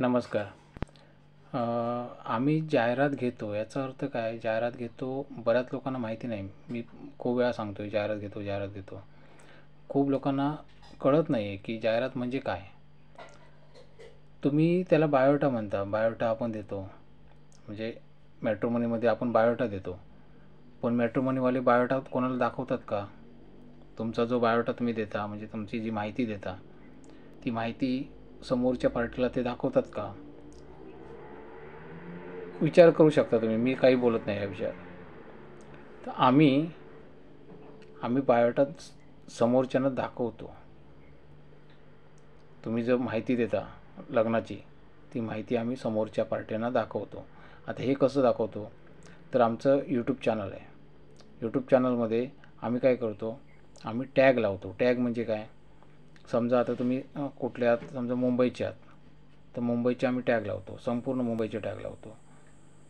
नमस्कार. आम्ही जाहिरात घेतो याचा अर्थ काय? जाहिरात घेतो बऱ्याच लोकांना माहिती नाही. मी खूप वेळा सांगतो आहे जाहिरात घेतो, जाहिरात घेतो. खूप लोकांना कळत नाही आहे की जाहिरात म्हणजे काय? तुम्ही त्याला बायोडाटा म्हणता. बायोडाटा आपण देतो. म्हणजे मॅट्रिमोनीमध्ये आपण बायोडाटा देतो. पण मॅट्रिमोनीवाले बायोडाटा कोणाला दाखवतात का? तुमचा जो बायोडाटा तुम्ही देता म्हणजे तुमची जी माहिती देता, ती माहिती समोरच्या पार्टीला ते दाखवतात का? विचार करू शकता तुम्ही. मी काही बोलत नाही या विषयावर. तर आम्ही बायोडाटा समोरच्यांना दाखवतो. तुम्ही जो माहिती देता लग्नाची, ती माहिती आम्ही समोरच्या पार्ट्यांना दाखवतो. आता हे कसं दाखवतो? तर आमचं यूट्यूब चॅनल आहे. यूट्यूब चॅनलमध्ये आम्ही काय करतो? आम्ही टॅग लावतो. टॅग म्हणजे काय? समजा आता तुम्ही कुठल्या समजा मुंबईचे आहात, तर मुंबईचे आम्ही टॅग लावतो. संपूर्ण मुंबईचे टॅग लावतो.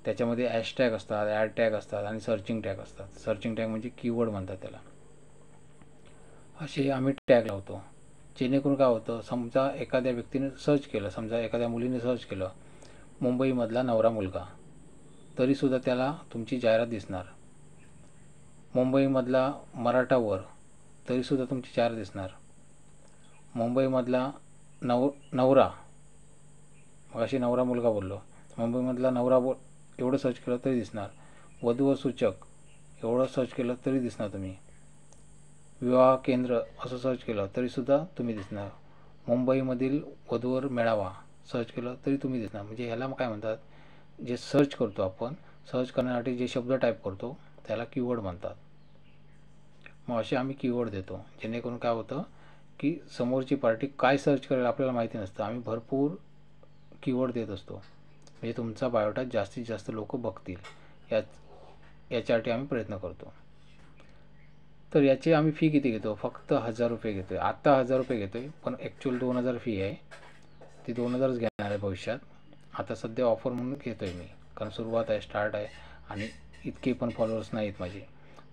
त्याच्यामध्ये हॅशटॅग असतात, ॲड टॅग असतात आणि सर्चिंग टॅग असतात. सर्चिंग टॅग म्हणजे कीवर्ड म्हणतात त्याला. असे आम्ही टॅग लावतो. जेणेकरून काय होतं, समजा एखाद्या व्यक्तीने सर्च केलं, समजा एखाद्या मुलीने सर्च केलं मुंबईमधला नवरा मुलगा, तरीसुद्धा त्याला तुमची जाहिरात दिसणार. मुंबईमधला मराठा वर, तरीसुद्धा तुमची जाहिरात दिसणार. मुंबईमधला नवरा, मगाशी नवरा मुलगा बोललो, मुंबईमधला नवरा एवढं सर्च केलं तरी दिसणार. वधू व सूचक एवढं सर्च केलं तरी दिसणार तुम्ही. विवाह केंद्र असं सर्च केलं तरीसुद्धा तुम्ही दिसणार. मुंबईमधील वधूवर मेळावा सर्च केलं तरी तुम्ही दिसणार. म्हणजे ह्याला काय म्हणतात, जे सर्च करतो आपण, सर्च करण्यासाठी जे शब्द टाईप करतो त्याला कीवर्ड म्हणतात. मग असे आम्ही कीवर्ड देतो. जेणेकरून काय होतं की समोरची पार्टी काय सर्च करेल आपल्याला माहिती नसतं. आम्ही भरपूर कीवर्ड देत असतो. म्हणजे तुमचा बायोडाटा जास्तीत जास्त लोक बघतील याच्यासाठी आम्ही प्रयत्न करतो. तर याची आम्ही फी किती घेतो? फक्त 1000 रुपये घेतो आहे. आत्ता 1000 रुपये घेतो आहे, पण ॲक्च्युअल 2000 फी आहे. ती 2000च घेणार आहे भविष्यात. आता सध्या ऑफर म्हणून घेतो आहे मी, कारण सुरुवात आहे, स्टार्ट आहे आणि इतके पण फॉलोअर्स नाहीत माझे.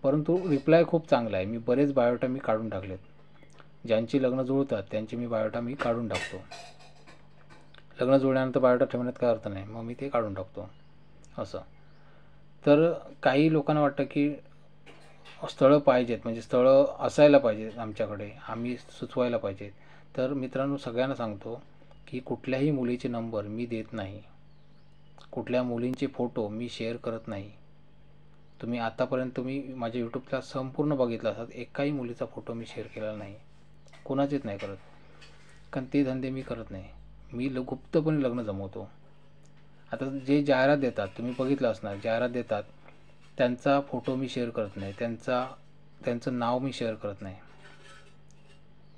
परंतु रिप्लाय खूप चांगला आहे. मी बरेच बायोडाटा मी काढून टाकलेत. ज्यांची लग्न जुळतात त्यांचे मी बायोडाटा मी काढून टाकतो. लग्न जुळल्यानंतर बायोडाटा ठेवण्यात काय अर्थ नाही, मग मी ते काढून टाकतो असं. तर काही लोकांना वाटतं की स्थळं पाहिजेत, म्हणजे स्थळं असायला पाहिजेत आमच्याकडे, आम्ही सुचवायला पाहिजेत. तर मित्रांनो, सगळ्यांना सांगतो की कुठल्याही मुलीचे नंबर मी देत नाही. कुठल्या मुलींचे फोटो मी शेअर करत नाही. तुम्ही आतापर्यंत माझ्या यूट्यूबला संपूर्ण बघितलं असतात, एकाही मुलीचा फोटो मी शेअर केलेला नाही. कोणाचेच नाही करत, कारण ते धंदे मी करत नाही. मी गुप्तपणे लग्न जमवतो. आता जे जाहिरात देतात, तुम्ही बघितलं असणार, जाहिरात देतात त्यांचा फोटो मी शेअर करत नाही, त्यांचं नाव मी शेअर करत नाही.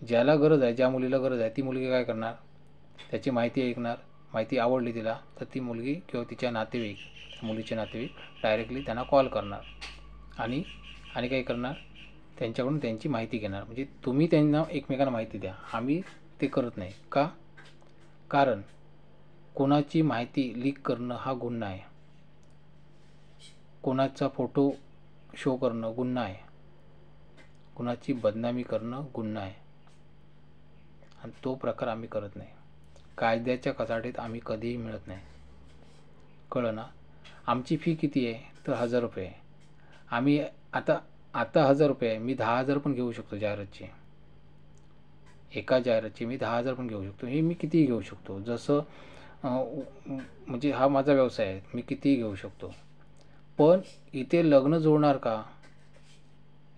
ज्याला गरज आहे, ज्या मुलीला गरज आहे, ती मुलगी काय करणार, त्याची माहिती ऐकणार. माहिती आवडली तिला तर ती मुलगी किंवा तिच्या नातेवाईक, मुलीचे नातेवाईक डायरेक्टली त्यांना कॉल करणार आणि काय करणार, त्यांच्याकडून त्यांची माहिती घेणार. म्हणजे तुम्ही त्यांना एकमेकांना माहिती द्या. आम्ही ते करत नाही. का? कारण कोणाची माहिती लीक करणं हा गुन्हा आहे. कोणाचा फोटो शो करणं गुन्हा आहे. कुणाची बदनामी करणं गुन्हा आहे. आणि तो प्रकार आम्ही करत नाही. कायद्याच्या कचाटीत आम्ही कधीही मिळत नाही. कळलं ना? आमची फी किती आहे? तर 1000 रुपये आहे. आम्ही आता 1000 रुपये आहे. मी 10,000 पण घेऊ शकतो जाहिरातची. एका जाहिरातची मी 10,000 पण घेऊ शकतो. हे मी कितीही घेऊ शकतो. जसं म्हणजे हा माझा व्यवसाय आहे, मी कितीही घेऊ शकतो. पण इथे लग्न जुळणार का,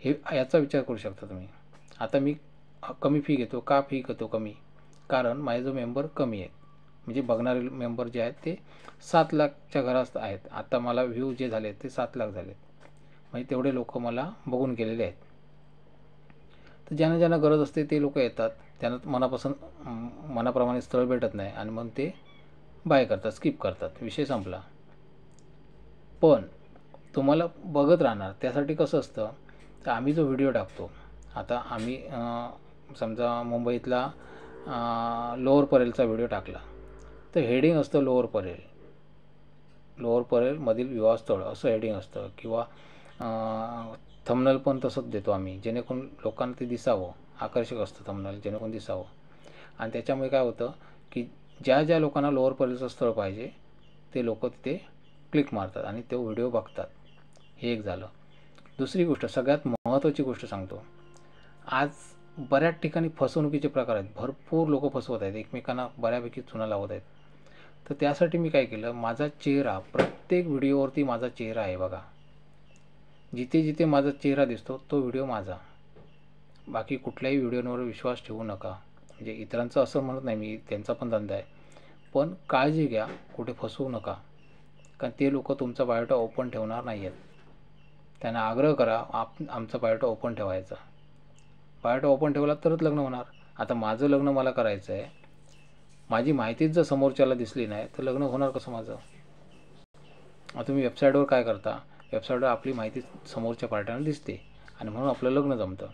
हे याचा विचार करू शकता तुम्ही. आता मी कमी फी घेतो. का फी घेतो कमी? कारण माझे जो मेंबर कमी आहेत, म्हणजे बघणारे मेंबर जे आहेत ते 7 लाखच्या घरात आहेत. आता मला व्ह्यू जे झाले ते 7 लाख झाले. म्हणजे तेवढे लोक मला बघून गेलेले आहेत. तर ज्यांना ज्यांना गरज असते ते लोक येतात. त्यांना मनाप्रमाणे स्थळ भेटत नाही आणि मग ते बाय करतात, स्किप करतात, विषय संपला. पण तुम्हाला बघत राहणार त्यासाठी कसं असतं, तर आम्ही जो व्हिडिओ टाकतो, आता आम्ही समजा मुंबईतला लोअर परेलचा व्हिडिओ टाकला, तर हेडिंग असतं लोअर परेलमधील विवाहस्थळ असं हेडिंग असतं. किंवा थंबनेल पण तसंच देतो आम्ही, जेणेकरून लोकांना ते दिसावं. आकर्षक असतं थंबनेल, जेणेकरून दिसावं. आणि त्याच्यामुळे काय होतं की ज्या ज्या लोकांना लोअर परतीचं स्थळ पाहिजे ते लोक तिथे क्लिक मारतात आणि तो व्हिडिओ बघतात. हे एक झालं. दुसरी गोष्ट, सगळ्यात महत्त्वाची गोष्ट सांगतो. आज बऱ्याच ठिकाणी फसवणुकीचे प्रकार आहेत. भरपूर लोक फसवत आहेत, एकमेकांना बऱ्यापैकी चुना लावत आहेत. तर त्यासाठी मी काय केलं, माझा चेहरा प्रत्येक व्हिडिओवरती माझा चेहरा आहे बघा. जिथे जिथे माझा चेहरा दिसतो तो व्हिडिओ माझा. बाकी कुठल्याही व्हिडिओवर विश्वास ठेवू नका. म्हणजे इतरांचं असं म्हणत नाही मी, त्यांचा पण धंदा आहे, पण काळजी घ्या, कुठे फसवू नका. कारण ते लोक तुमचा बायोडा ओपन ठेवणार नाही आहेत. त्यांना आग्रह करा आमचा बायोडा ओपन ठेवायचा. बायोडा ओपन ठेवला तरच लग्न होणार. आता माझं लग्न मला करायचं आहे, माझी माहितीच जर समोरच्याला दिसली नाही तर लग्न होणार कसं माझं. आता तुम्ही वेबसाईटवर काय करता, वेबसाईटवर आपली माहिती समोरच्या पार्ट्यांना दिसते आणि म्हणून आपलं लग्न जमतं.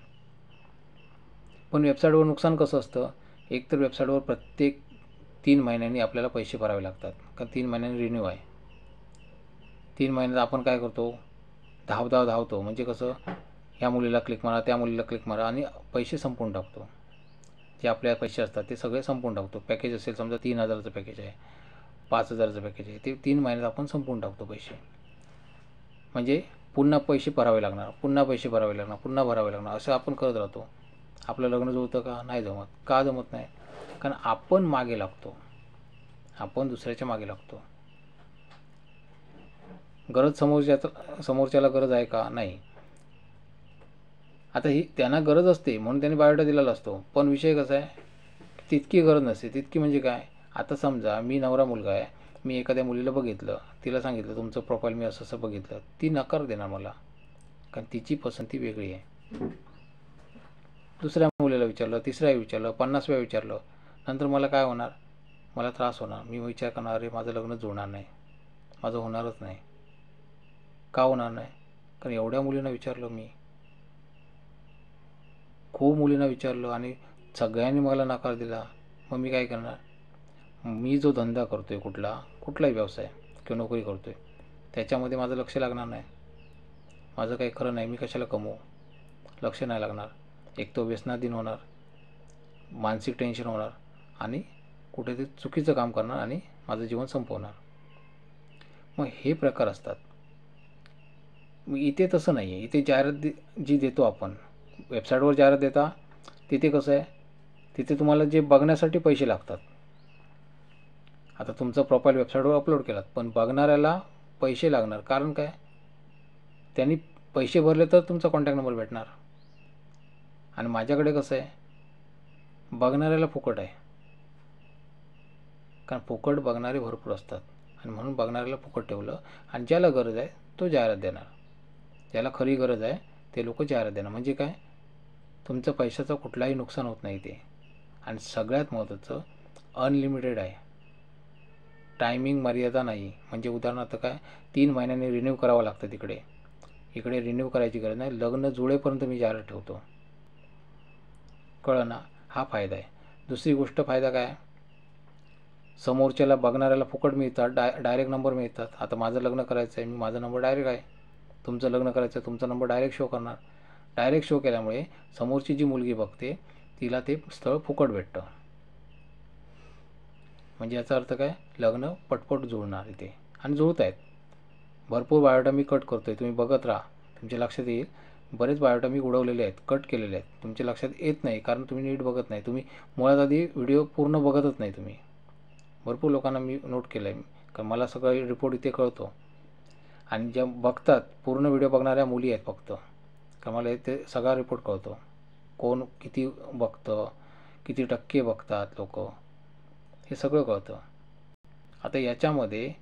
पण वेबसाईटवर नुकसान कसं असतं, एक तर वेबसाईटवर प्रत्येक 3 महिन्यांनी आपल्याला पैसे भरावे लागतात. कारण 3 महिन्यांनी रिन्यू आहे. 3 महिन्यात आपण काय करतो, धावतो. म्हणजे कसं, ह्या मुलीला क्लिक मारा, त्या मुलीला क्लिक मारा आणि पैसे संपवून टाकतो. जे आपल्या पैसे असतात ते सगळे संपवून टाकतो. पॅकेज असेल समजा 3,000चं पॅकेज आहे, 5,000चं पॅकेज आहे, ते 3 महिन्यात आपण संपवून टाकतो पैसे. म्हणजे पुन्हा पैसे भरावे लागणार, पुन्हा भरावे लागणार असं आपण करत राहतो. आपलं लग्न जुळतं का, नाही जमत. का जमत नाही, कारण आपण मागे लागतो, आपण दुसऱ्याच्या मागे लागतो. गरज समोरच्याला गरज आहे का, नाही. आता ही त्यांना गरज असते म्हणून त्यांनी बायोडा दिलेला असतो. पण विषय कसा आहे, तितकी गरज नसते. तितकी म्हणजे काय, आता समजा मी नवरा मुलगा आहे, मी एखाद्या मुलीला बघितलं, तिला सांगितलं तुमचं प्रोफाईल मी असं असं बघितलं, ती नकार देणार मला, कारण तिची पसंती वेगळी आहे. दुसऱ्या मुलीला विचारलं, तिसऱ्या विचारलं, 50 वेळा विचारलं, नंतर मला काय होणार, मला त्रास होणार. मी विचार करणार, अरे माझं लग्न जुळणार नाही, माझं होणारच नाही. का होणार नाही, कारण एवढ्या मुलींना विचारलं, मी खूप मुलींना विचारलं आणि सगळ्यांनी मला नकार दिला. मग मी काय करणार. मी जो धंदा करतो आहे, कुठलाही व्यवसाय किंवा नोकरी करतो आहे, त्याच्यामध्ये माझं लक्ष लागणार नाही. माझं काही खरं नाही, मी कशाला कमवू, लक्ष नाही लागणार. एक तो व्यसनाधीन होणार, मानसिक टेन्शन होणार आणि कुठेतरी चुकीचं काम करणार आणि माझं जीवन संपवणार. मग हे प्रकार असतात. मग इथे तसं नाही आहे. इथे जाहिरात जी देतो आपण, वेबसाईटवर जाहिरात देता, तिथे कसं आहे, तिथे तुम्हाला जे बघण्यासाठी पैसे लागतात. आता तुमचं प्रोफाईल वेबसाईटवर अपलोड केलात, पण बघणाऱ्याला पैसे लागणार. कारण काय, त्यांनी पैसे भरले तर तुमचा कॉन्टॅक्ट नंबर भेटणार. आणि माझ्याकडे कसं आहे, बघणाऱ्याला फुकट आहे. कारण फुकट बघणारे भरपूर असतात आणि म्हणून बघणाऱ्याला फुकट ठेवलं. आणि ज्याला गरज आहे तो जाहिरात देणार, ज्याला खरी गरज आहे ते लोक जाहिरात देणार. म्हणजे काय, तुमचं पैशाचं कुठलाही नुकसान होत नाही ते. आणि सगळ्यात महत्त्वाचं, अनलिमिटेड आहे, टायमिंग मर्यादा नाही. म्हणजे उदाहरणार्थ काय, 3 महिन्यांनी रिन्यू करावं लागतं इकडे रिन्यू करायची गरज नाही. लग्न जुळेपर्यंत मी जाहिरात ठेवतो. कळलं ना, हा फायदा आहे. दुसरी गोष्ट फायदा काय, समोरच्याला बघणाऱ्याला फुकट मिळतात, डायरेक्ट नंबर मिळतात. आता माझं लग्न करायचं आहे, मी माझा नंबर डायरेक्ट आहे. तुमचं लग्न करायचं आहे, तुमचा नंबर डायरेक्ट शो करणार. डायरेक्ट शो केल्यामुळे समोरची जी मुलगी बघते तिला ते स्थळ फुकट भेटतं. म्हणजे याचा अर्थ काय, लग्न पटपट जुळणार इथे आणि जुळत आहेत. भरपूर बायोडा मी कट करतो आहे, तुम्ही बघत राहा, तुमच्या लक्षात येईल. बरेच बायोडा मी उडवलेले आहेत, कट केलेले आहेत. तुमच्या लक्षात येत नाही कारण तुम्ही नीट बघत नाही. तुम्ही मुळात आधी व्हिडिओ पूर्ण बघतच नाही तुम्ही. भरपूर लोकांना मी नोट केलं आहे, कारण मला सगळं रिपोर्ट इथे कळतो. आणि ज्या बघतात, पूर्ण व्हिडिओ बघणाऱ्या मुली आहेत फक्त, कारण मला इथे सगळा रिपोर्ट कळतो. कोण किती बघतं, किती टक्के बघतात लोक, हे सगळं कळतं. आता याच्यामध्ये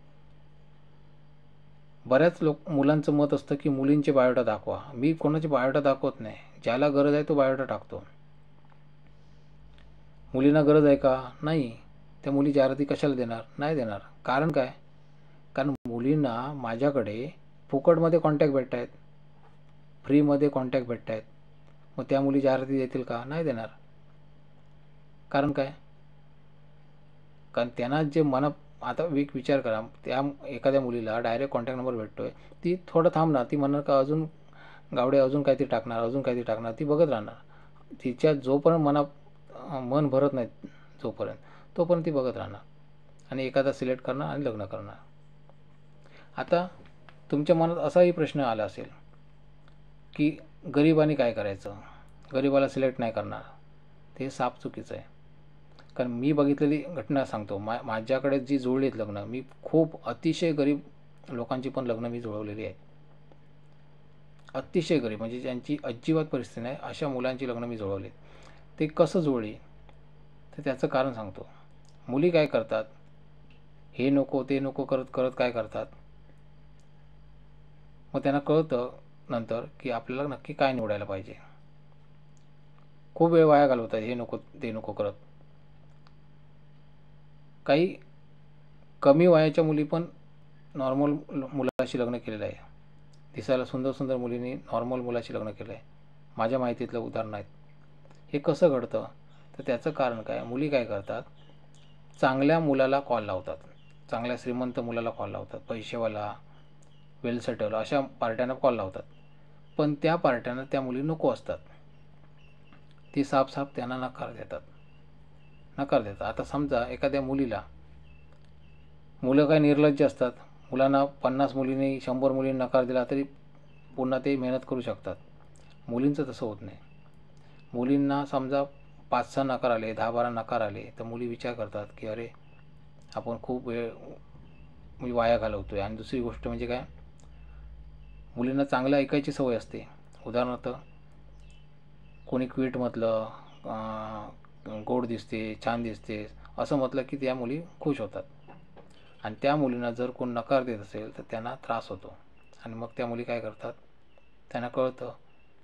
बऱ्याच मुलांचं मत असतं की मुलींचे बायोडा दाखवा. मी कोणाचे बायोडा दाखवत नाही, ज्याला गरज आहे तो बायोडा टाकतो. मुलींना गरज आहे का, नाही. त्या मुली जाहिराती कशाला देणार, नाही देणार. कारण काय, कारण मुलींना माझ्याकडे फुकटमध्ये कॉन्टॅक्ट भेटत आहेत, फ्रीमध्ये कॉन्टॅक्ट भेटत आहेत. मग त्या मुली जाहिराती देतील का, नाही देणार. कारण काय, कारण त्यांना जे आता एक विचार करा, त्या एखाद्या मुलीला डायरेक्ट कॉन्टॅक्ट नंबर भेटतो आहे, ती थोडं थांबणार, ती म्हणणार का अजून गावडे अजून काहीतरी टाकणार, ती बघत राहणार. तिच्या जोपर्यंत मन भरत नाही तोपर्यंत ती बघत राहणार. आणि एखादा सिलेक्ट करणार आणि लग्न करणार. आता तुमच्या मनात असाही प्रश्न आला असेल की गरिबाने काय करायचं, गरिबाला सिलेक्ट नाही करणार. ते साफ चुकीचं आहे. कारण मी बघितलेली घटना सांगतो. माझ्याकडे जी जुळली आहेत लग्न, मी खूप अतिशय गरीब लोकांची पण लग्न मी जुळवलेली आहेत. अतिशय गरीब म्हणजे ज्यांची अजिबात परिस्थिती नाही अशा मुलांची लग्न मी जुळवली. ते कसं जुळली तर त्याचं कारण सांगतो. मुली काय करतात, हे नको ते नको करत करत काय करतात, मग त्यांना कळतं नंतर की आपल्याला नक्की काय निवडायला पाहिजे. खूप वेळ वाया घालवतात हे नको ते नको करत. काही कमी वयाच्या मुली पण नॉर्मल मुलाशी लग्न केलेलं आहे. दिसायला सुंदर सुंदर मुलींनी नॉर्मल मुलाशी लग्न केलं आहे. माझ्या माहितीतलं उदाहरण आहेत. हे कसं घडतं तर त्याचं कारण काय, मुली काय करतात, चांगल्या मुलाला कॉल लावतात, चांगल्या श्रीमंत मुलाला कॉल लावतात, पैसेवाला, वेल सेटल अशा पार्ट्यांना कॉल लावतात. पण त्या पार्ट्यांना त्या मुली नको असतात. ती साफ त्यांना नकार देतात. आता समजा एखाद्या मुलीला, मुलं काय निर्लज्ज असतात, मुलांना 50 मुलींनी 100 मुलींनी नकार दिला तरी पुन्हा ते मेहनत करू शकतात. मुलींचं तसं होत नाही. मुलींना समजा 5-6 नकार आले, 10-12 नकार आले तर मुली विचार करतात की अरे आपण खूप वेळ मी वाया घालवतोय. आणि दुसरी गोष्ट म्हणजे काय, मुलींना चांगलं ऐकायची सवय असते. उदाहरणार्थ कोणी क्वीटमधलं गोड दिसते, छान दिसते असं म्हटलं की त्या मुली खुश होतात. आणि त्या मुलींना जर कोण नकार देत असेल तर त्यांना त्रास होतो. आणि मग त्या मुली काय करतात, त्यांना कळतं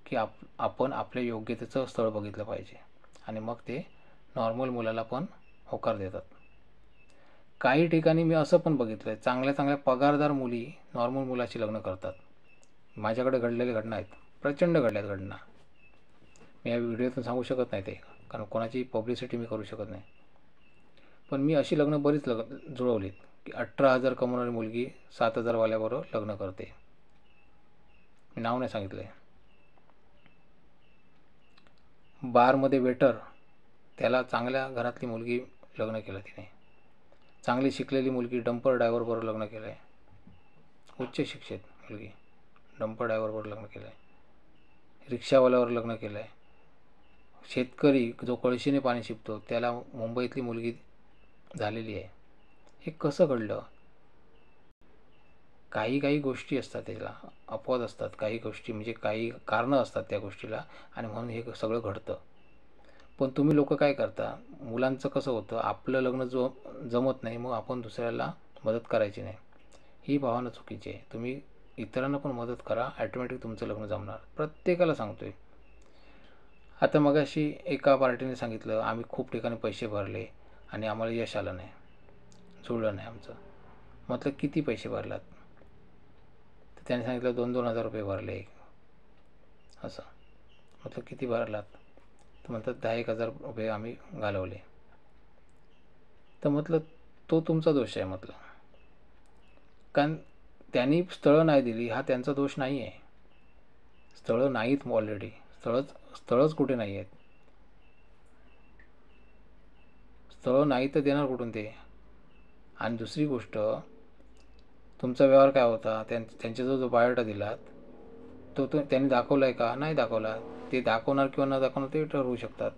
की आपण आपल्या योग्यतेचं स्थळ बघितलं पाहिजे. आणि मग ते नॉर्मल मुलाला पण होकार देतात. काही ठिकाणी मी असं पण बघितलं आहे, चांगल्या चांगल्या पगारदार मुली नॉर्मल मुलाशी लग्न करतात. माझ्याकडे घडलेल्या घटना आहेत, प्रचंड घडल्यात घटना. मी या व्हिडिओतून सांगू शकत नाही ते, कारण कोणाची पब्लिसिटी मी करू शकत नाही. पण मी अशी लग्न बरीच जुळवलीत की 18,000 कमवणारी मुलगी 7,000 वाल्याबरोबर लग्न करते. मी नाव नाही सांगितलं आहे. बारमध्ये वेटर, त्याला चांगल्या घरातली मुलगी लग्न केलं तिने. चांगली शिकलेली मुलगी डंपर ड्रायव्हरबरोबर लग्न केलं आहे. उच्च शिक्षित मुलगी डंपर ड्रायव्हरबरोबर लग्न केलं आहे. रिक्षावाल्यावर लग्न केलं आहे. शेतकरी जो कळशीने पाणी शिपतो त्याला मुंबईतली मुलगी झालेली आहे. हे कसं घडलं, काही गोष्टी असतात, त्याला अपवाद असतात, काही गोष्टी म्हणजे काही कारणं असतात त्या गोष्टीला, आणि म्हणून हे सगळं घडतं. पण तुम्ही लोक काय करता, मुलांचं कसं होतं, आपलं लग्न जमत नाही मग आपण दुसऱ्याला मदत करायची नाही. ही भावना चुकीची आहे. तुम्ही इतरांना पण मदत करा, ॲटोमॅटिक तुमचं लग्न जमणार. प्रत्येकाला सांगतोय. आता मगाशी एका पार्टीने सांगितलं आम्ही खूप ठिकाणी पैसे भरले आणि आम्हाला यश आलं नाही, जुळलं नाही आमचं. म्हटलं किती पैसे भरलात, तर त्याने सांगितलं 2-2 हजार रुपये भरले. असं म्हटलं किती भरलात, तर म्हणतात 10-1 हजार रुपये आम्ही घालवले. तर म्हटलं तो तुमचा दोष आहे. म्हटलं कारण त्यांनी स्थळं नाही दिली हा त्यांचा दोष नाही आहे. स्थळं नाहीत ऑलरेडी, स्थळंच कुठे नाही आहेत. स्थळं नाही तर देणार कुठून ते. आणि दुसरी गोष्ट, तुमचा व्यवहार काय होता, त्यांचा जो बायोडाटा दिलात तो त्यांनी दाखवला आहे का, नाही दाखवला. ते दाखवणार किंवा न दाखवणार ते ठरवू शकतात.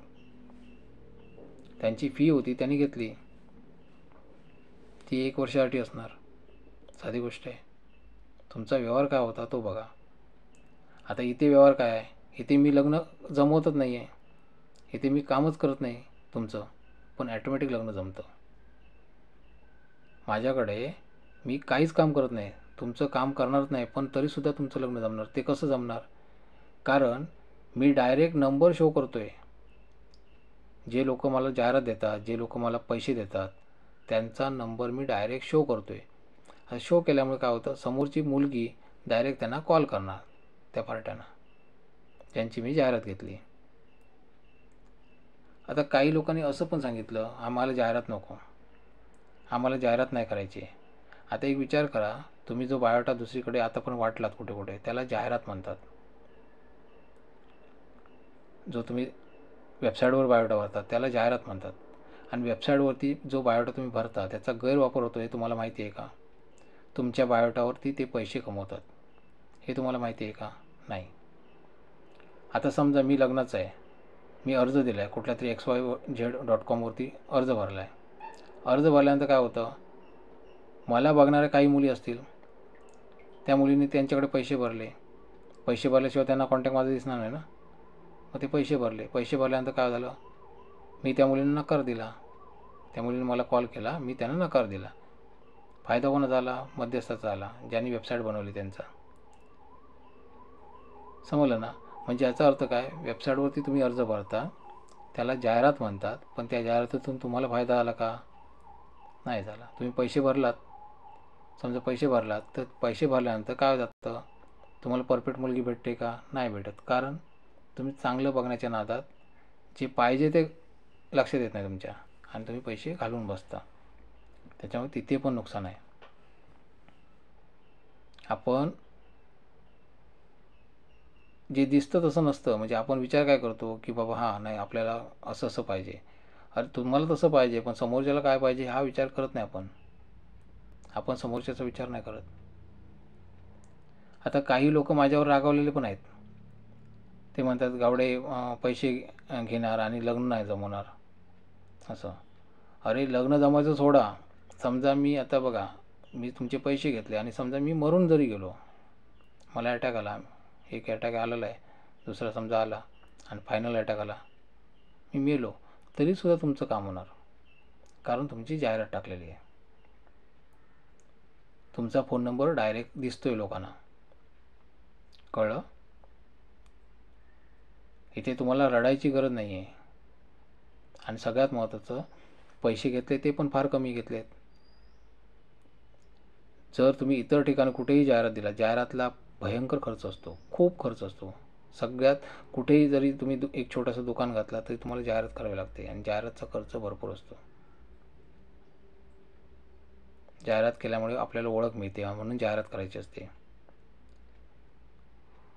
त्यांची फी होती त्यांनी घेतली, ती 1 वर्षासाठी असणार, साधी गोष्ट आहे. तुमचा व्यवहार काय होता तो बघा. आता इथे व्यवहार काय आहे, इथे मी लग्न जमवतच नाही आहे, इथे मी कामच करत नाही तुमचं, पण ॲटोमॅटिक लग्न जमतं. माझ्याकडे मी काहीच काम करत नाही, तुमचं काम करणारच नाही, पण तरीसुद्धा तुमचं लग्न जमणार. ते कसं जमणार, कारण मी डायरेक्ट नंबर शो करतो आहे. जे लोक मला जाहिरात देतात, जे लोक मला पैसे देतात, त्यांचा नंबर मी डायरेक्ट शो करतो आहे. शो केल्यामुळे काय होतं, समोरची मुलगी डायरेक्ट त्यांना कॉल करणार, त्या पार्ट्यांना त्यांची मी जाहिरात घेतली. आता काही लोकांनी असं पण सांगितलं आम्हाला जाहिरात नको, आम्हाला जाहिरात नाही करायची. आता एक विचार करा, तुम्ही जो बायोडाटा दुसरीकडे आता पण वाटलात कुठे कुठे, त्याला जाहिरात म्हणतात. जो तुम्ही वेबसाईटवर बायोडाटा भरतात त्याला जाहिरात म्हणतात. आणि वेबसाईटवरती जो बायोडा तुम्ही भरता त्याचा गैरवापर होतो हे तुम्हाला माहिती आहे का? तुमच्या बायोडावरती ते पैसे कमवतात, हे तुम्हाला माहिती आहे का? नाही. आता समजा मी लग्नाचा आहे, मी अर्ज दिला आहे कुठल्या तरी XYZ.com अर्ज भरला आहे. अर्ज भरल्यानंतर काय होतं, मला बघणाऱ्या काही मुली असतील, त्या मुलींनी त्यांच्याकडे पैसे भरले. पैसे भरल्याशिवाय त्यांना कॉन्टॅक्ट माझा दिसणार नाही ना. मग ते पैसे भरल्यानंतर काय झालं, मी त्या मुलींना नकार दिला. त्या मुलीने मला कॉल केला, मी त्यांना नकार दिला. फायदा कोणाचा झाला? मध्यस्थाचा झाला, ज्यांनी वेबसाईट बनवली त्यांचा. समजलं ना? म्हणजे याचा अर्थ काय, वेबसाईटवरती तुम्ही अर्ज भरता त्याला जाहिरात म्हणतात, पण त्या जाहिरातीतून तुम्हाला फायदा झाला का? नाही झाला. तुम्ही पैसे भरलात, समजा पैसे भरलात, तर पैसे भरल्यानंतर काय जातं, तुम्हाला परफेक्ट मुलगी भेटते का? नाही भेटत. कारण तुम्ही चांगलं बघण्याच्या नादात जे पाहिजे ते लक्ष देत नाही तुमच्या, आणि तुम्ही पैसे घालून बसता. त्याच्यामुळे तिथे पण नुकसान आहे. आपण जे दिसतं तसं नसतं. म्हणजे आपण विचार काय करतो की बाबा हां नाही आपल्याला असं असं पाहिजे. अरे तुम्हाला तसं पाहिजे, पण समोरच्याला काय पाहिजे हा विचार करत नाही आपण समोरच्याचा विचार नाही करत. आता काही लोक माझ्यावर रागावलेले पण आहेत. ते म्हणतात गावडे पैसे घेणार आणि लग्न नाही जमवणार असं. अरे लग्न जमायचं सोडा. समजा मी आता बघा, मी तुमचे पैसे घेतले आणि समजा मी मरून जरी गेलो, मला अटॅक आला, एक अटॅक आलेला आहे, दुसरा समजा आला आणि फायनल अटॅक आला, मी मेलो, तरीसुद्धा तुमचं काम होणार. कारण तुमची जाहिरात टाकलेली आहे. तुमचा फोन नंबर डायरेक्ट दिसतोय लोकांना. कळलं? इथे तुम्हाला रडायची गरज नाही आहे. आणि सगळ्यात महत्त्वाचं, पैसे घेतले ते पण फार कमी घेतलेत. जर तुम्ही इतर ठिकाणी कुठेही जाहिरात दिला, जाहिरातला भयंकर खर्च असतो, खूप खर्च असतो. सगळ्यात कुठेही जरी तुम्ही एक छोटंसं दुकान घातला तरी तुम्हाला जाहिरात करावी लागते, आणि जाहिरातचा खर्च भरपूर असतो. जाहिरात केल्यामुळे आपल्याला ओळख मिळते, म्हणून जाहिरात करायची असते.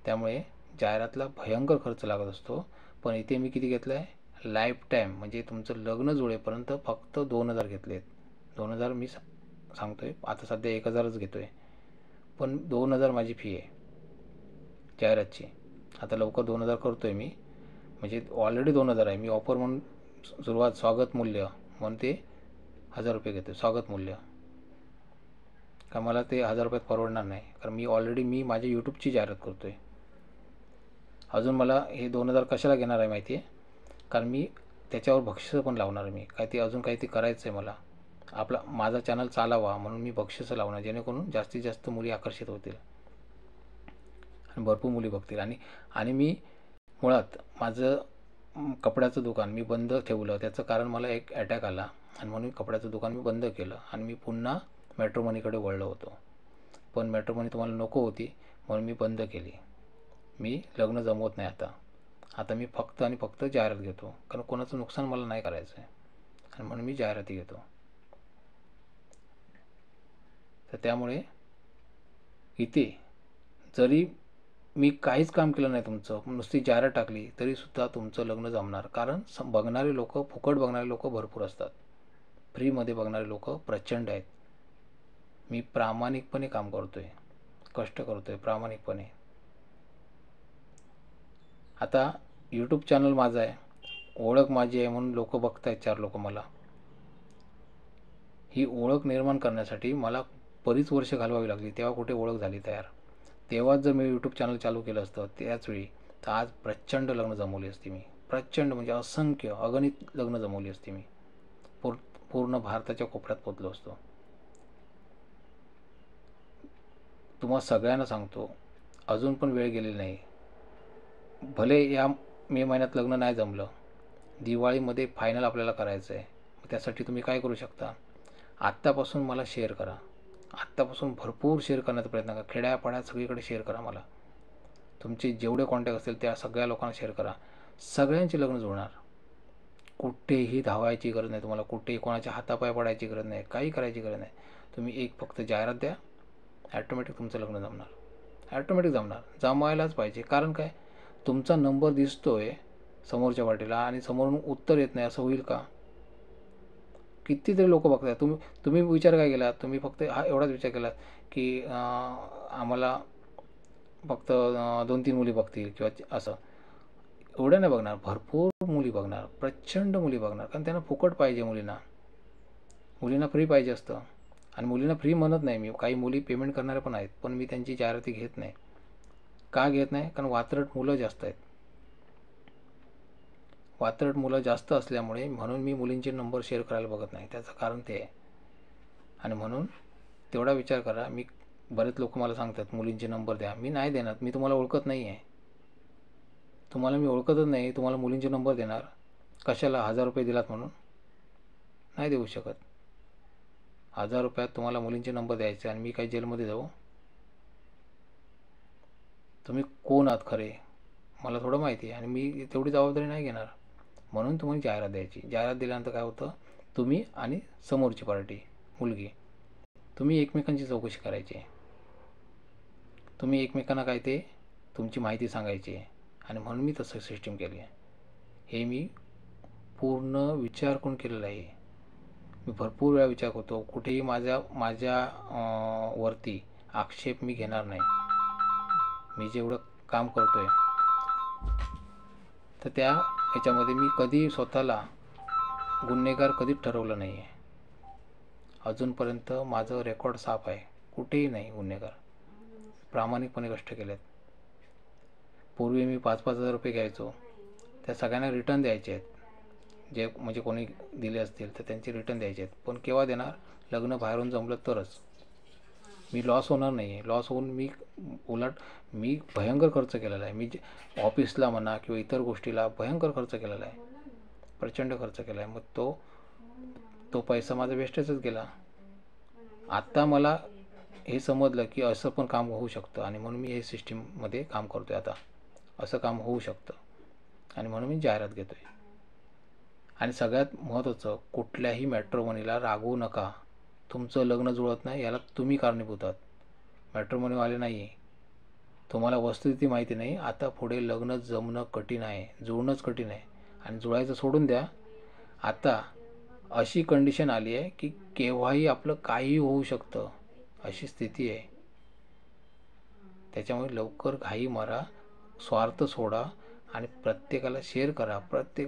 त्यामुळे जाहिरातला भयंकर खर्च लागत असतो. पण इथे मी किती घेतलं आहे, लाईफ टाईम म्हणजे तुमचं लग्न जुळेपर्यंत फक्त 2000 घेतलेत. 2000 मी सांगतोय, आता सध्या 1000च घेतो आहे, पण 2000 माझी फी आहे जाहिरातची. आता लवकर 2000 करतो आहे मी, म्हणजे ऑलरेडी 2000 आहे. मी ऑफर म्हणून सुरुवात स्वागत मूल्य म्हणून ते 1000 रुपये घेतो, स्वागत मूल्य. का मला ते 1000 रुपयात परवडणार नाही, कारण मी ऑलरेडी माझ्या यूट्यूबची जाहिरात करतो आहे. अजून मला हे 2000 कशाला घेणार आहे माहिती आहे, कारण मी त्याच्यावर बक्षिसं पण लावणार आहे. मी काय ते अजून काही ते करायचं आहे मला, माझा चॅनल चालावा म्हणून मी बक्षिसं लावणार, जेणेकरून जास्तीत जास्त मुली आकर्षित होतील आणि भरपूर मुली बघतील. आणि मी मुळात माझं कपड्याचं दुकान मी बंद ठेवलं, त्याचं कारण मला एक अटॅक आला, आणि म्हणून कपड्याचं दुकान मी बंद केलं आणि मी पुन्हा मॅट्रिमोनीकडे वळलो होतो. पण मॅट्रिमोनी तुम्हाला नको होती म्हणून मी बंद केली. मी लग्न जमवत नाही आता मी फक्त आणि फक्त जाहिरात घेतो, कारण कोणाचं नुकसान मला नाही करायचं आहे, आणि म्हणून मी जाहिराती घेतो. तर त्यामुळे इथे जरी मी काहीच काम केलं नाही तुमचं, नुसती जाहिरात टाकली तरीसुद्धा तुमचं लग्न जमणार. कारण बघणारे लोक, फुकट बघणारे लोक भरपूर असतात, फ्रीमध्ये बघणारे लोक प्रचंड आहेत. मी प्रामाणिकपणे काम करतो आहे, कष्ट करतो आहे प्रामाणिकपणे. आता यूट्यूब चॅनल माझं आहे, ओळख माझी आहे म्हणून लोक बघत आहेत, 4 लोक मला. ही ओळख निर्माण करण्यासाठी मला बरीच वर्ष घालवावी लागली, तेव्हा कुठे ओळख झाली तयार. तेव्हाच जर मी यूट्यूब चॅनल चालू केलं असतं त्याचवेळी, तर आज प्रचंड लग्न जमवली असती मी. प्रचंड म्हणजे असंख्य अगणित लग्न जमवली असती मी. पूर्ण भारताच्या कोपऱ्यात पोचलो असतो. तुम्हाला सगळ्यांना सांगतो, अजून पण वेळ गेलेली नाही. भले या मे महिन्यात लग्न नाही जमलं, दिवाळीमध्ये फायनल आपल्याला करायचं आहे. त्यासाठी तुम्ही काय करू शकता, आत्तापासून मला शेअर करा. आत्तापासून भरपूर शेअर करण्याचा प्रयत्न करा. खेड्यापाड्यात सगळीकडे शेअर करा. मला तुमचे जेवढे कॉन्टॅक्ट असतील त्या सगळ्या लोकांना शेअर करा. सगळ्यांचे लग्न जुळणार. कुठेही धावायची गरज नाही तुम्हाला, कुठेही कोणाच्या हातापाय पडायची गरज नाही, काही करायची गरज नाही. तुम्ही एक फक्त जाहिरात द्या, ॲटोमॅटिक तुमचं लग्न जमणार. ॲटोमॅटिक जमणार. जमायलाच पाहिजे. कारण काय, तुमचा नंबर दिसतोय समोरच्या वाटेला आणि समोरून उत्तर येत नाही, असं होईल का? कितीतरी लोक बघताय. तुम्ही विचार काय केला, तुम्ही फक्त हा एवढाच विचार केला की आम्हाला फक्त 2-3 मुली बघतील किंवा असं. एवढं नाही बघणार, भरपूर मुली बघणार, प्रचंड मुली बघणार. कारण त्यांना फुकट पाहिजे, मुलींना फ्री पाहिजे असतं. आणि मुलींना फ्री म्हणत नाही मी, काही मुली पेमेंट करणाऱ्या पण आहेत, पण मी त्यांची जाहिराती घेत नाही. का घेत नाही? कारण वात्रट मुलं जास्त आहेत. वात्रट मुलं जास्त असल्यामुळे म्हणून मी मुलींचे नंबर शेअर करायला बघत नाही. त्याचं कारण ते आहे. आणि म्हणून तेवढा विचार करा. बरेच लोक मला सांगतात मुलींचे नंबर द्या. मी नाही देणार. मी तुम्हाला ओळखत नाही आहे. तुम्हाला मी ओळखतच नाही, तुम्हाला मुलींचे नंबर देणार कशाला? 1000 रुपये दिलात म्हणून नाही देऊ शकत. 1000 रुपयात तुम्हाला मुलींचे नंबर द्यायचे आणि मी काही जेलमध्ये जाऊ? तुम्ही कोण आहात खरे मला थोडं माहिती आहे, आणि मी तेवढी जबाबदारी नाही घेणार. म्हणून तुम्हाला जाहिरात द्यायची. जाहिरात दिल्यानंतर काय होतं, तुम्ही आणि समोरची पार्टी मुलगी तुम्ही एकमेकांची चौकशी करायची. तुम्ही एकमेकांना काय ते तुमची माहिती सांगायची. आणि म्हणून मी तसं सिस्टीम केली आहे. हे मी पूर्ण विचार करून केलेलं आहे. मी भरपूर वेळा विचार करतो. कुठेही माझ्या वरती आक्षेप मी घेणार नाही. मी जेवढं काम करतोय तर त्या ह्याच्यामध्ये मी कधी स्वतःला गुन्हेगार कधीच ठरवलं नाही आहे. अजूनपर्यंत माझं रेकॉर्ड साफ आहे. कुठेही नाही गुन्हेगार. प्रामाणिकपणे कष्ट केलेत. पूर्वी मी 5-5 हजार रुपये घ्यायचो, त्या सगळ्यांना रिटर्न द्यायचे आहेत. जे म्हणजे कोणी दिले असतील तर त्यांचे रिटर्न द्यायचे आहेत. पण केव्हा देणार? लग्न बाहेरून जमलं तरच. मी लॉस होणार नाही आहे. लॉस होऊन उलट मी भयंकर खर्च केलेला आहे. मी ऑफिसला म्हणा किंवा इतर गोष्टीला भयंकर खर्च केलेला आहे. प्रचंड खर्च केला आहे. मग तो पैसा माझा वेस्टेजच गेला. आत्ता मला हे समजलं की असं पण काम होऊ शकतं, आणि म्हणून मी हे सिस्टीममध्ये काम करतो आहे. आता असं काम होऊ शकतं आणि म्हणून मी जाहिरात घेतो आहे. आणि सगळ्यात महत्त्वाचं, कुठल्याही मॅट्रिमोनीला रागवू नका. तुमचं लग्न जुळत नाही याला तुम्ही कारणीभूत आहात, मॅट्रिमोनीवाले नाही आहे. तुम्हाला वस्तुस्थिती माहिती नाही. आता पुढे लग्न जमणं कठीण आहे, जुळणंच कठीण आहे. आणि जुळायचं सोडून द्या. आता अशी कंडिशन आली आहे की केव्हाही आपलं काहीही होऊ शकतं, अशी स्थिती आहे. त्याच्यामुळे लवकर घाई मारा, स्वार्थ सोडा आणि प्रत्येकाला शेअर करा.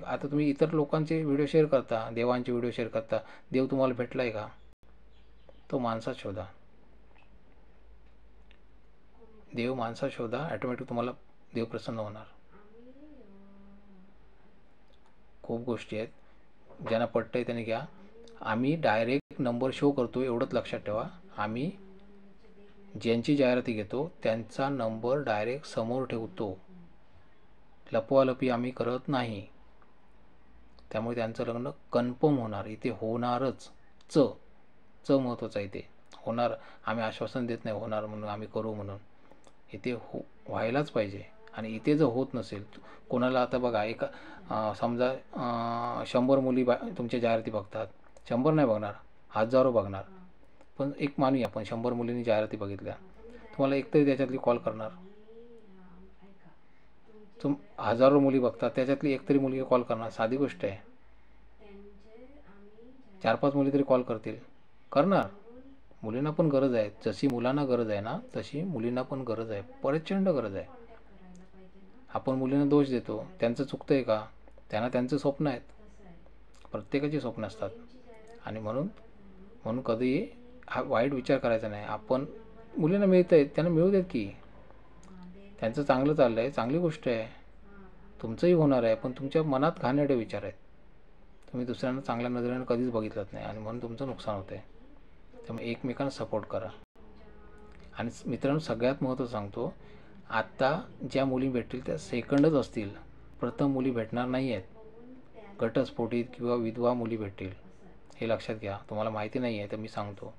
आता तुम्ही इतर लोकांचे व्हिडिओ शेअर करता, देवांचे व्हिडिओ शेअर करता. देव तुम्हाला भेटला आहे का? तो माणसात शोधा. देव माणसात शोधा, ॲटोमॅटिक तुम्हाला देव प्रसन्न होणार. खूप गोष्टी आहेत. ज्यांना पटतंय त्याने घ्या. आम्ही डायरेक्ट नंबर शो करतो, एवढंच लक्षात ठेवा. आम्ही ज्यांची जाहिराती घेतो त्यांचा नंबर डायरेक्ट समोर ठेवतो. लपवालपी आम्ही करत नाही. त्यामुळे त्यांचं लग्न कन्फर्म होणार. इथे होणारच. च महत्त्वाचं आहे. इथे होणार. आम्ही आश्वासन देत नाही होणार म्हणून, आम्ही करू म्हणून. इथे व्हायलाच पाहिजे. आणि इथे जर होत नसेल कोणाला, आता बघा, समजा 100 मुली तुमच्या जाहिराती बघतात. 100 नाही बघणार, हजारो बघणार. पण एक मानूया आपण 100 मुलींनी जाहिराती बघितल्या, तुम्हाला एकतरी त्याच्यातली कॉल करणार. हजारो मुली बघतात, त्याच्यातली एकतरी मुलगी कॉल करणार. साधी गोष्ट आहे. 4-5 मुली तरी कॉल करणार. मुलींना पण गरज आहे. जशी मुलांना गरज आहे ना, तशी मुलींना पण गरज आहे. प्रचंड गरज आहे. आपण मुलींना दोष देतो. त्यांचं चुकतं आहे का? त्यांना त्यांचं स्वप्न आहेत. प्रत्येकाची स्वप्न असतात. आणि म्हणून कधीही हा वाईट विचार करायचा नाही. आपण मुलींना मिळत आहेत, त्यांना मिळू देत की. त्यांचं चांगलं चाललं आहे, चांगली गोष्ट आहे. तुमचंही होणार आहे, पण तुमच्या मनात घाणेरडे विचार आहेत. तुम्ही दुसऱ्यांना चांगल्या नजरेने कधीच बघितलंच नाही, आणि म्हणून तुमचं नुकसान होतं आहे. त्यामुळे एकमेकांना सपोर्ट करा. आणि मित्रांनो, सगळ्यात महत्त्वाचं सांगतो, आत्ता ज्या मुली भेटतील त्या सेकंडच असतील. प्रथम मुली भेटणार नाही आहेत. घटस्फोटित किंवा विधवा मुली भेटतील, हे लक्षात घ्या. तुम्हाला माहिती नाही आहे तर मी सांगतो.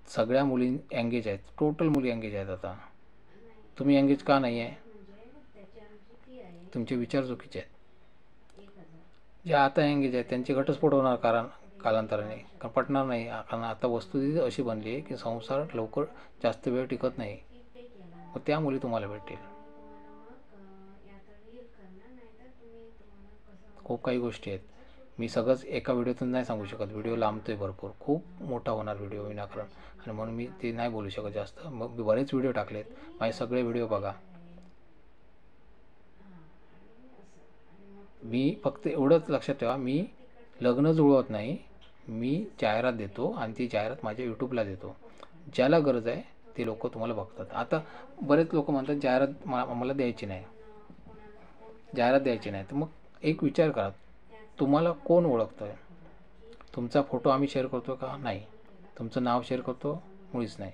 सगळ्या मुली एंगेज आहेत. टोटल मुली एंगेज आहेत. आता तुम्ही एंगेज का नाही आहे? तुमचे विचार चुकीचे आहेत. ज्या आता एंगेज आहेत त्यांचे घटस्फोट होणार कालांतराने, कारण पटणार नाही. कारण आता वस्तुस्थिती अशी बनली आहे की संसार लवकर जास्त वेळ टिकत नाही. मग त्या मुली तुम्हाला भेटतील. खूप काही गोष्टी आहेत. मी सगळंच एका व्हिडिओतून नाही सांगू शकत, व्हिडिओ लांबतो आहे भरपूर, खूप मोठा होणार व्हिडिओ विनाकारण, आणि म्हणून मी ते नाही बोलू शकत जास्त. मग मी बरेच व्हिडिओ टाकलेत, माझे सगळे व्हिडिओ बघा. मी फक्त एवढंच लक्षात ठेवा, मी लग्न जुळवत नाही, मी जाहिरात देतो आणि ती जाहिरात माझ्या यूट्यूबला देतो. ज्याला गरज आहे ते लोक तुम्हाला बघतात. आता बरेच लोक म्हणतात जाहिरात मला द्यायची नाही, जाहिरात द्यायची नाही. तर मग एक विचार करा, तुम्हाला कोण ओळखतं आहे? तुमचा फोटो आम्ही शेअर करतो का? नाही. तुमचं नाव शेअर करतो? मुळीच नाही.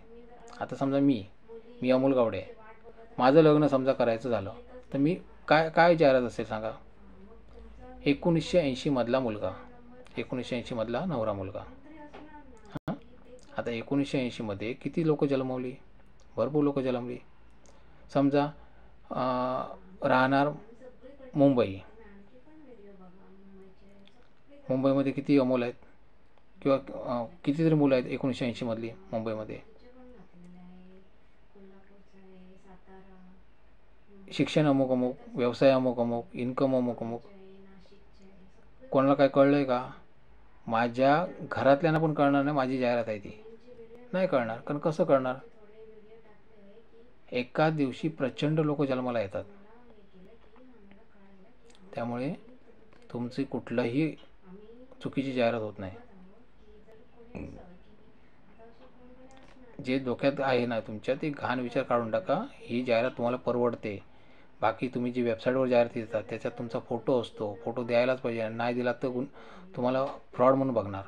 आता समजा मी अमोल गावडे आहे, माझं लग्न समजा करायचं झालं, तर मी काय जाहिरात असेल सांगा? 1980 मधला मुलगा, 1980 मधला नवरा मुलगा. हां, आता 1980 मध्ये किती लोक जन्मवली? भरपूर लोक जन्मली. समजा राहणार मुंबई, मुंबईमध्ये किती अमोल आहेत, किंवा कितीतरी मुलं आहेत 1980 मधली मुंबईमध्ये. शिक्षण अमुक अमुक, व्यवसाय अमुक अमुक, इन्कम अमुक अमुक. कोणाला काय कळलं आहे का? माझ्या घरातल्यांना पण कळणार नाही माझी जाहिरात आहे ती, नाही कळणार. कारण कसं कळणार? एका दिवशी प्रचंड लोक जन्माला येतात. त्यामुळे तुमची कुठलंही चुकीची जाहिरात होत नाही. जे डोक्यात आहे ना तुमच्या, ते घाण विचार काढून टाका. ही जाहिरात तुम्हाला परवडते. बाकी तुम्ही जी वेबसाईटवर जाहिरात देतात त्याच्यात तुमचा फोटो असतो, फोटो द्यायलाच पाहिजे, नाही दिला तर तुम्हाला फ्रॉड म्हणून बघणार.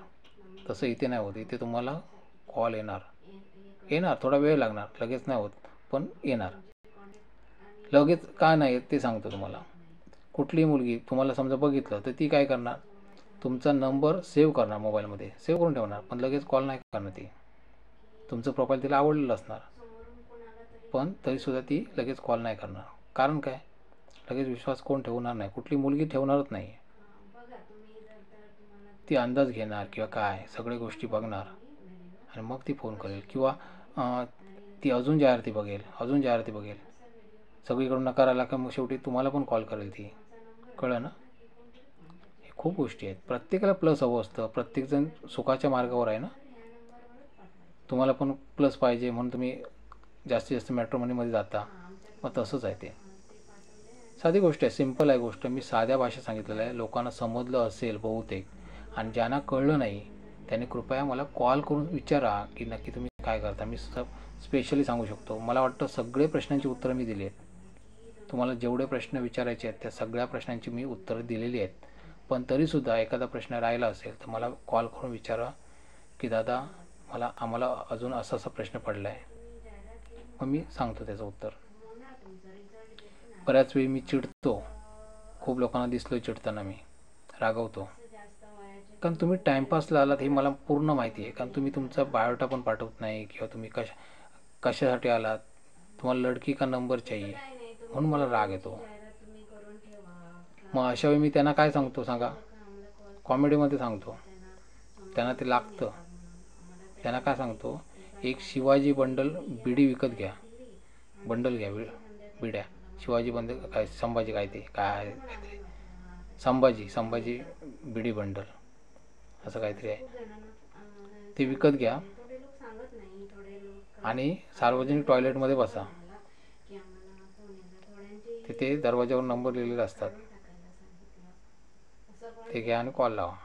तसं इथे नाही होत. इथे तुम्हाला कॉल येणार, थोडा वेळ लागणार, लगेच नाही होत, पण येणार. लगेच का नाही ते सांगतो तुम्हाला. कुठलीही मुलगी तुम्हाला समजा बघितलं तर ती काय करणार? तुमचा नंबर सेव्ह करणार, मोबाईलमध्ये सेव्ह करून ठेवणार, पण लगेच कॉल नाही करणार. ती तुमचं प्रोफाईल तिला आवडलेलं असणार, पण तरीसुद्धा ती लगेच कॉल नाही करणार. कारण काय? लगेच विश्वास कोण ठेवणार नाही, कुठली मुलगी ठेवणारच नाही. ती अंदाज घेणार किंवा काय सगळ्या गोष्टी बघणार आणि मग ती फोन करेल, किंवा ती अजून जाहिराती बघेल, सगळीकडून नकार आला का मग शेवटी तुम्हाला पण कॉल करेल ती. कळलं ना? हे खूप गोष्टी आहेत. प्रत्येकाला प्लस हवं असतं, प्रत्येकजण सुखाच्या मार्गावर आहे ना. तुम्हाला पण प्लस पाहिजे म्हणून तुम्ही जास्तीत जास्त मॅट्रिमोनीमध्ये जाता, मग तसंच आहे. ते साधी गोष्ट आहे, सिम्पल आहे गोष्ट. मी साध्या भाषेत सांगितलेलं आहे, लोकांना समजलं असेल बहुतेक. आणि ज्यांना कळलं नाही त्यांनी कृपया मला कॉल करून विचारा की नक्की तुम्ही काय करता. मी स्पेशली सांगू शकतो. मला वाटतं सगळे प्रश्नांची उत्तरं मी दिली आहेत. तुम्हाला जेवढे प्रश्न विचारायचे आहेत त्या सगळ्या प्रश्नांची मी उत्तरं दिलेली आहेत. पण तरीसुद्धा एखादा प्रश्न राहिला असेल तर मला कॉल करून विचारा की दादा आम्हाला अजून असा प्रश्न पडला आहे, मग मी सांगतो त्याचं उत्तर. बऱ्याच वेळी मी चिडतो, खूप लोकांना दिसलो चिडताना, मी रागवतो. कारण तुम्ही टाईमपासला आलात हे मला पूर्ण माहिती आहे. कारण तुम्ही तुमचा बायोडा पण पाठवत नाही, किंवा तुम्ही कशासाठी आलात, तुम्हाला लडकी का नंबर चाहिए, म्हणून मला राग येतो. मग अशा वेळी मी त्यांना काय सांगतो सांगा? कॉमेडीमध्ये सांगतो, त्यांना ते लागतं. त्यांना काय सांगतो, एक शिवाजी बंडल बिडी विकत घ्या, बंडल घ्या बिड्या, शिवाजी बंडल काय संभाजी काय ते काय संभाजी बिडी बंडल असं काहीतरी आहे, ते विकत घ्या आणि सार्वजनिक टॉयलेटमध्ये बसा. तिथे दरवाजावर नंबर लिहिलेले असतात, ते घ्या आणि कॉल लावा.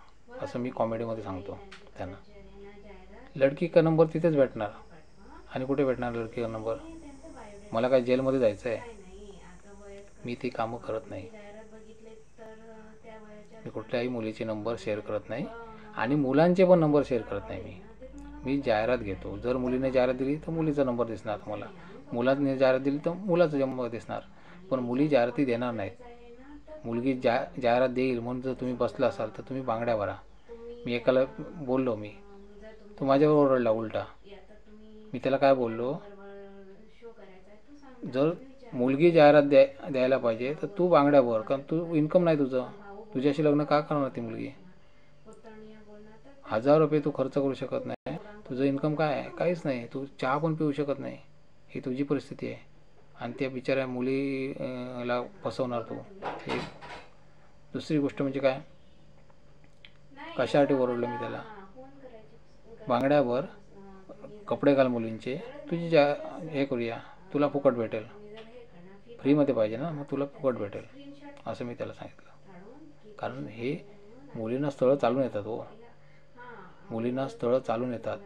असं मी कॉमेडीमध्ये सांगतो त्यांना. लडकी का नंबर तिथेच भेटणार. आणि कुठे भेटणार लडकी का नंबर? मला काय जेलमध्ये जायचं आहे? मी ती कामं करत नाही. मी कुठल्याही मुलीचे नंबर शेअर करत नाही आणि मुलांचे पण नंबर शेअर करत नाही. मी जाहिरात घेतो. जर मुलीने जाहिरात दिली तर मुलीचा नंबर दिसणार तुम्हाला, मुलाने जाहिरात दिली तर मुलाचा नंबर दिसणार, पण मुली जाहिराती देणार नाहीत. मुलगी जाहिरात देईल म्हणून जर तुम्ही बसला असाल तर तुम्ही बांगड्या भरा. मी एकाला बोललो, तो माझ्यावर ओरडला उलटा. मी त्याला काय बोललो, जर मुलगी जाहिरात द्यायला पाहिजे तर तू बांगड्या भर, कारण तू इन्कम नाही तुझ्याशी लग्न का करणार ती मुलगी? 1000 रुपये तू खर्च करू शकत नाही, तुझं इन्कम काय आहे? काहीच नाही. तू चहा पण पिऊ शकत नाही. ही तुझी परिस्थिती आहे आणि त्या बिचाऱ्या मुलीला फसवणार तू. दुसरी गोष्ट म्हणजे काय, कशासाठी ओरडलो मी त्याला? बांगड्यावर कपडे घाल मुलींचे, तुझी हे करूया, तुला फुकट भेटेल, फ्रीमध्ये पाहिजे ना, मग तुला फुकट भेटेल, असं मी त्याला सांगितलं. कारण हे मुलींना स्थळं चालून येतात हो, मुलींना स्थळं चालून येतात,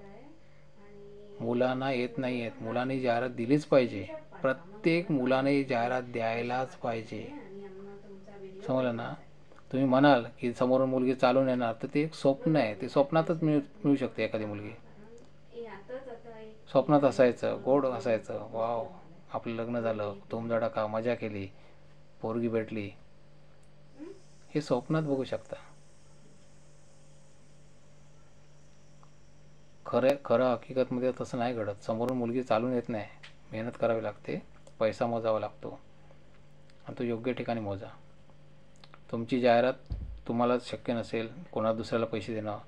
मुलांना येत नाही आहेत. मुलांनी जाहिरात दिलीच पाहिजे, प्रत्येक मुलाने जाहिरात द्यायलाच पाहिजे, समजलं ना. तुम्ही म्हणाल की समोरून मुलगी चालून येणार, तर ते एक स्वप्न आहे, ते स्वप्नातच मिळू शकते एखादी मुलगी. स्वप्नात असायचं, गोड असायचं, वाव आपलं लग्न झालं, धूमधडाका, मजा केली, पोरगी भेटली, हे स्वप्नात बघू शकता. खरं हकीकतमध्ये तसं नाही घडत. समोरून मुलगी चालून येत नाही, मेहनत करावी लागते, पैसा मोजावा लागतो, आणि तो योग्य ठिकाणी मोजा. तुमची जाहिरात तुम्हाला शक्य नसेल कोणा दुसऱ्याला पैसे देणं,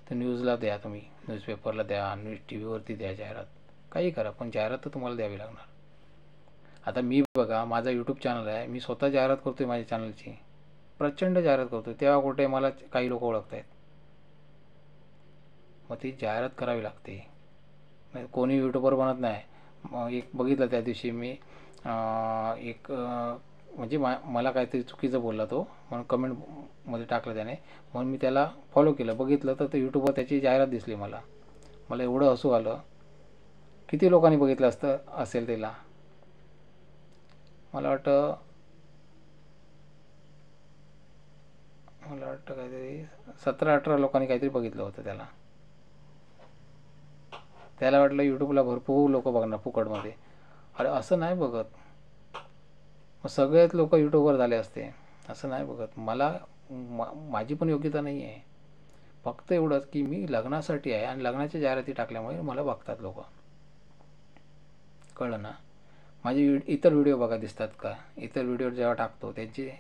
तर न्यूजला द्या, तुम्ही न्यूजपेपरला द्या, टी व्हीवरती द्या जाहिरात, काही करा, पण जाहिरात तर तुम्हाला द्यावी लागणार. आता मी बघा, माझा यूट्यूब चॅनल आहे, मी स्वतः जाहिरात करतो आहे माझ्या चॅनलची, प्रचंड जाहिरात करतो, तेव्हा कुठे मला काही लोक ओळखत आहेत. मग ती जाहिरात करावी लागते, कोणी यूट्यूबर बनत नाही. एक बघितलं त्या दिवशी मी, एक म्हणजे मला काहीतरी चुकीचं बोलला तो, म्हणून कमेंटमध्ये टाकलं त्याने, म्हणून मी त्याला फॉलो केलं, बघितलं तर यूट्यूबवर त्याची जाहिरात दिसली मला एवढं हसू आलं. किती लोकांनी बघितलं असेल त्याला, मला वाटतं काहीतरी 17-18 लोकांनी काहीतरी बघितलं होतं त्याला वाटलं यूट्यूबला भरपूर लोक बघणार फुकटमध्ये. अरे असं नाही बघत, मग सगळेच लोक यूट्यूबवर झाले असते, असं नाही बघत. माझी पण योग्यता नाही आहे, फक्त एवढंच की मी लग्नासाठी आहे, आणि लग्नाच्या जाहिराती टाकल्यामुळे मला बघतात लोक, कळलं ना. माझे इतर व्हिडिओ बघा दिसतात का, इतर व्हिडिओ जेव्हा टाकतो त्यांचे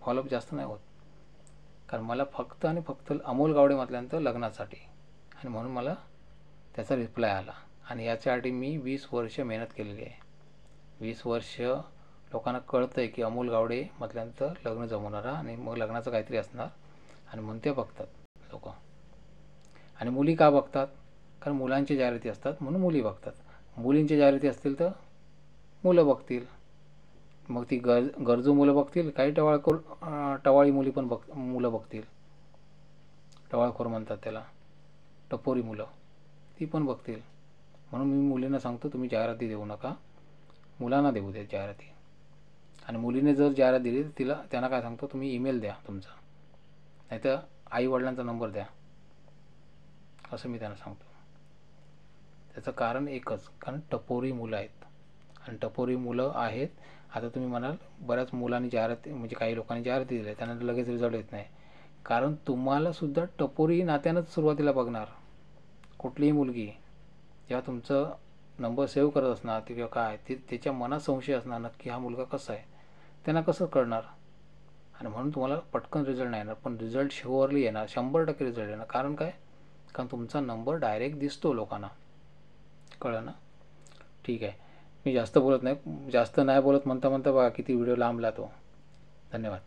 फॉलोअप जास्त नाही होत, कारण मला फक्त आणि फक्त अमोल गावडे म्हटल्यानंतर लग्नासाठी, आणि म्हणून मला त्याचा रिप्लाय आला. आणि याच्यासाठी मी 20 वर्ष मेहनत केलेली आहे. 20 वर्ष लोकांना कळतं आहे की अमोल गावडे म्हटल्यानंतर लग्न जमवणारा, आणि मग लग्नाचं काहीतरी असणार, आणि म्हणून ते बघतात लोक. आणि मुली का बघतात? कारण मुलांची जाहिराती असतात म्हणून मुली बघतात. मुलींची जाहिराती असतील तर मुलं बघतील, मग ती गरजू मुलं बघतील, काही टवाळी मुली पण मुलं बघतील, टवाळखोर म्हणतात त्याला, टपोरी मुलं, ती पण बघतील. म्हणून मी मुलींना सांगतो, तुम्ही जाहिराती देऊ नका, मुलांना देऊ द्या जाहिराती. आणि मुलीने जर जाहिरात दिली तर त्यांना काय सांगतो, तुम्ही ईमेल द्या तुमचा, नाहीतर आईवडिलांचा नंबर द्या, असं मी त्यांना सांगतो. त्याचं कारण एकच, कारण टपोरी मुलं आहेत, आणि टपोरी मुलं आहेत. आता तुम्ही म्हणाल बऱ्याच मुलांनी जाहिराती, म्हणजे काही लोकांनी जाहिराती दिल्या, त्यांना लगेच रिझल्ट येत नाही, कारण तुम्हालासुद्धा टपोरी नात्यानंच सुरुवातीला बघणार. कुठलीही मुलगी जेव्हा तुमचं नंबर सेव्ह करत असणार किंवा काय, त्याच्या मनात संशय असणार, नक्की हा मुलगा कसा आहे, त्यांना कसं कळणार. आणि म्हणून तुम्हाला पटकन रिझल्ट नाही येणार, पण रिझल्ट शुअरली येणार, 100% रिझल्ट येणार. कारण काय? कारण तुमचा नंबर डायरेक्ट दिसतो लोकांना, कळलं ना. ठीक आहे, मी जास्त नाही बोलत म्हणता बघा किती व्हिडिओ लांबला तो. धन्यवाद.